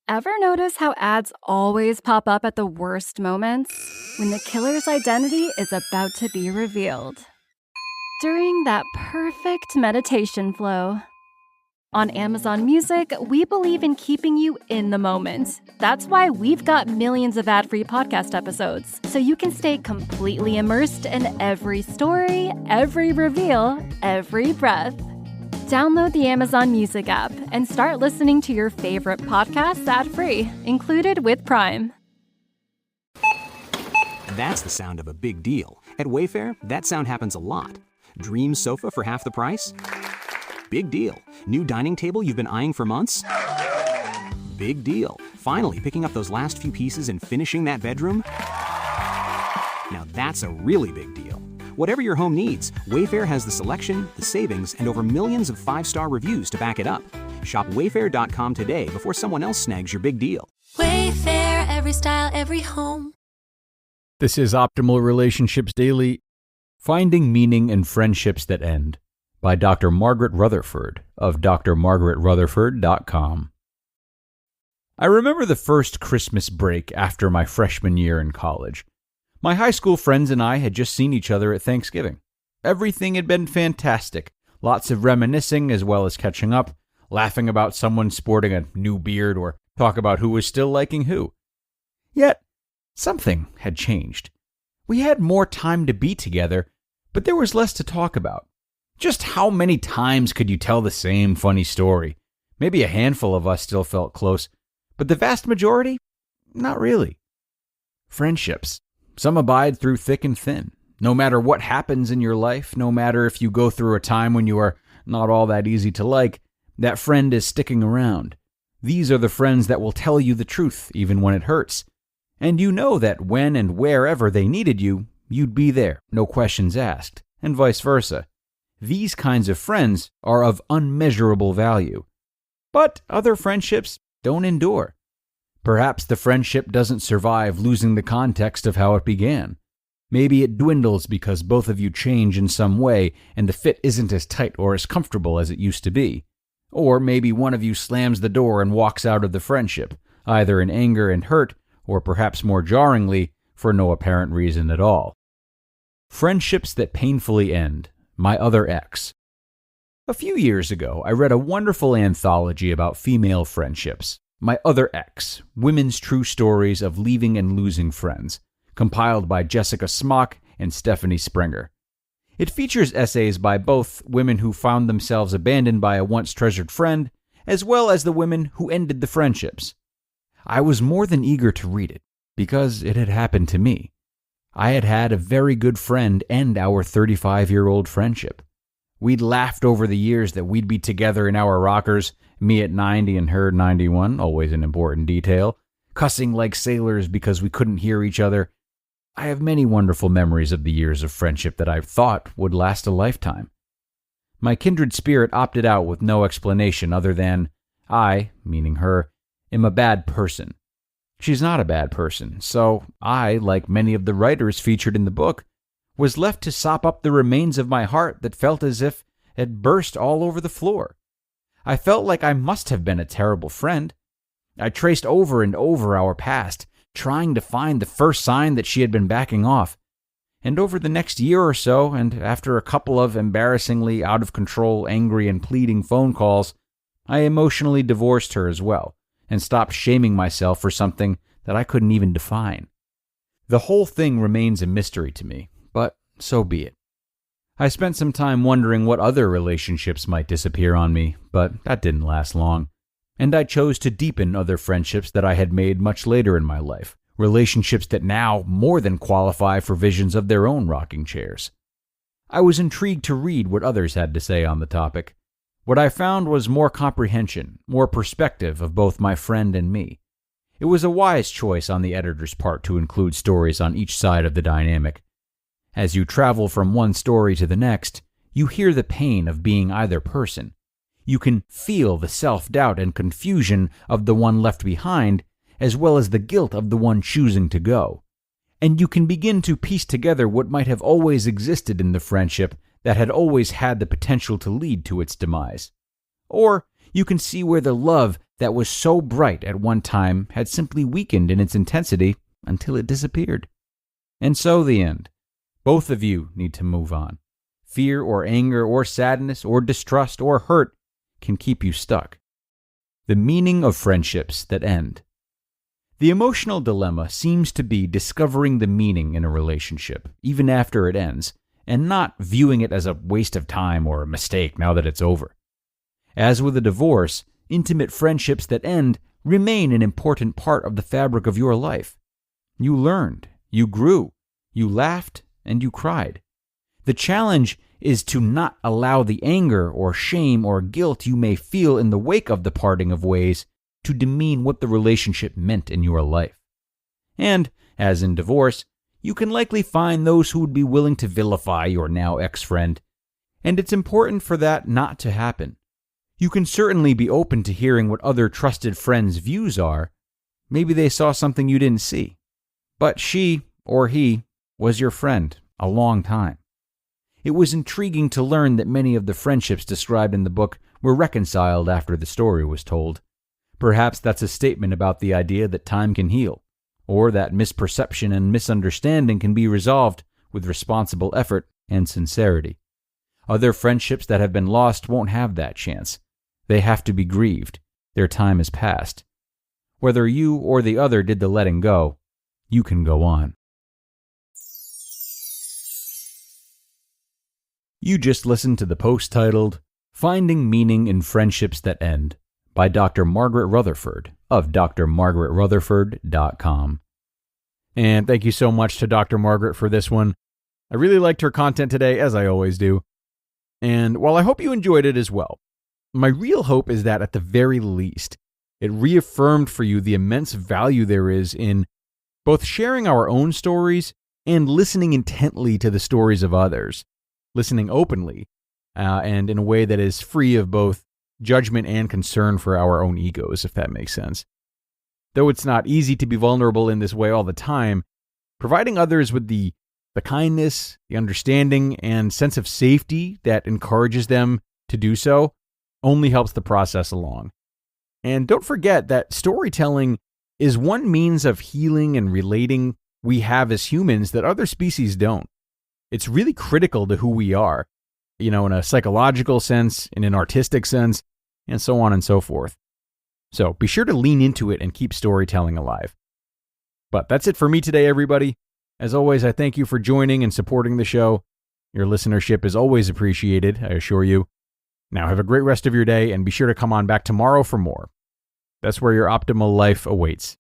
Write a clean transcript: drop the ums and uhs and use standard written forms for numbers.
Ever notice how ads always pop up at the worst moments? When the killer's identity is about to be revealed. During that perfect meditation flow. On Amazon Music, we believe in keeping you in the moment. That's why we've got millions of ad-free podcast episodes, so you can stay completely immersed in every story, every reveal, every breath. Download the Amazon Music app and start listening to your favorite podcasts ad-free, included with Prime. That's the sound of a big deal. At Wayfair, that sound happens a lot. Dream sofa for half the price? Big deal. New dining table you've been eyeing for months? Big deal. Finally picking up those last few pieces and finishing that bedroom? Now that's a really big deal. Whatever your home needs, Wayfair has the selection, the savings, and over millions of 5-star reviews to back it up. Shop Wayfair.com today before someone else snags your big deal. Wayfair, every style, every home. This is Optimal Relationships Daily, Finding Meaning in Friendships That End, by Dr. Margaret Rutherford of drmargaretrutherford.com. I remember the first Christmas break after my freshman year in college. My high school friends and I had just seen each other at Thanksgiving. Everything had been fantastic, lots of reminiscing as well as catching up, laughing about someone sporting a new beard or talk about who was still liking who. Yet, something had changed. We had more time to be together, but there was less to talk about. Just how many times could you tell the same funny story? Maybe a handful of us still felt close, but the vast majority? Not really. Friendships. Some abide through thick and thin. No matter what happens in your life, no matter if you go through a time when you are not all that easy to like, that friend is sticking around. These are the friends that will tell you the truth, even when it hurts. And you know that when and wherever they needed you, you'd be there, no questions asked, and vice versa. These kinds of friends are of unmeasurable value. But other friendships don't endure. Perhaps the friendship doesn't survive losing the context of how it began. Maybe it dwindles because both of you change in some way and the fit isn't as tight or as comfortable as it used to be. Or maybe one of you slams the door and walks out of the friendship, either in anger and hurt, or perhaps more jarringly, for no apparent reason at all. Friendships that painfully end. My Other Ex. A few years ago, I read a wonderful anthology about female friendships. My Other Ex, Women's True Stories of Leaving and Losing Friends, compiled by Jessica Smock and Stephanie Springer. It features essays by both women who found themselves abandoned by a once treasured friend, as well as the women who ended the friendships. I was more than eager to read it, because it had happened to me. I had had a very good friend end our 35-year-old friendship. We'd laughed over the years that we'd be together in our rockers, me at 90 and her 91, always an important detail, cussing like sailors because we couldn't hear each other. I have many wonderful memories of the years of friendship that I thought would last a lifetime. My kindred spirit opted out with no explanation other than, I, meaning her, am a bad person. She's not a bad person, so I, like many of the writers featured in the book, was left to sop up the remains of my heart that felt as if it had burst all over the floor. I felt like I must have been a terrible friend. I traced over and over our past, trying to find the first sign that she had been backing off. And over the next year or so, and after a couple of embarrassingly out-of-control, angry and pleading phone calls, I emotionally divorced her as well, and stopped shaming myself for something that I couldn't even define. The whole thing remains a mystery to me, but so be it. I spent some time wondering what other relationships might disappear on me, but that didn't last long. And I chose to deepen other friendships that I had made much later in my life, relationships that now more than qualify for visions of their own rocking chairs. I was intrigued to read what others had to say on the topic. What I found was more comprehension, more perspective of both my friend and me. It was a wise choice on the editor's part to include stories on each side of the dynamic. As you travel from one story to the next, you hear the pain of being either person. You can feel the self-doubt and confusion of the one left behind, as well as the guilt of the one choosing to go. And you can begin to piece together what might have always existed in the friendship that had always had the potential to lead to its demise. Or you can see where the love that was so bright at one time had simply weakened in its intensity until it disappeared. And so the end. Both of you need to move on. Fear or anger or sadness or distrust or hurt can keep you stuck. The meaning of friendships that end. The emotional dilemma seems to be discovering the meaning in a relationship, even after it ends, and not viewing it as a waste of time or a mistake now that it's over. As with a divorce, intimate friendships that end remain an important part of the fabric of your life. You learned, you grew, you laughed, and you cried. The challenge is to not allow the anger or shame or guilt you may feel in the wake of the parting of ways to demean what the relationship meant in your life. And, as in divorce, you can likely find those who would be willing to vilify your now ex-friend, and it's important for that not to happen. You can certainly be open to hearing what other trusted friends' views are. Maybe they saw something you didn't see. But she, or he, was your friend a long time. It was intriguing to learn that many of the friendships described in the book were reconciled after the story was told. Perhaps that's a statement about the idea that time can heal, or that misperception and misunderstanding can be resolved with responsible effort and sincerity. Other friendships that have been lost won't have that chance. They have to be grieved. Their time is past. Whether you or the other did the letting go, you can go on. You just listened to the post titled, Finding Meaning in Friendships That End, by Dr. Margaret Rutherford of drmargaretrutherford.com. And thank you so much to Dr. Margaret for this one. I really liked her content today, as I always do. And while I hope you enjoyed it as well, my real hope is that at the very least, it reaffirmed for you the immense value there is in both sharing our own stories and listening intently to the stories of others, listening openly, and in a way that is free of both judgment and concern for our own egos, if that makes sense. Though it's not easy to be vulnerable in this way all the time, providing others with the kindness, the understanding, and sense of safety that encourages them to do so only helps the process along. And don't forget that storytelling is one means of healing and relating we have as humans that other species don't. It's really critical to who we are, in a psychological sense, in an artistic sense, and so on and so forth. So be sure to lean into it and keep storytelling alive. But that's it for me today, everybody. As always, I thank you for joining and supporting the show. Your listenership is always appreciated, I assure you. Now have a great rest of your day and be sure to come on back tomorrow for more. That's where your optimal life awaits.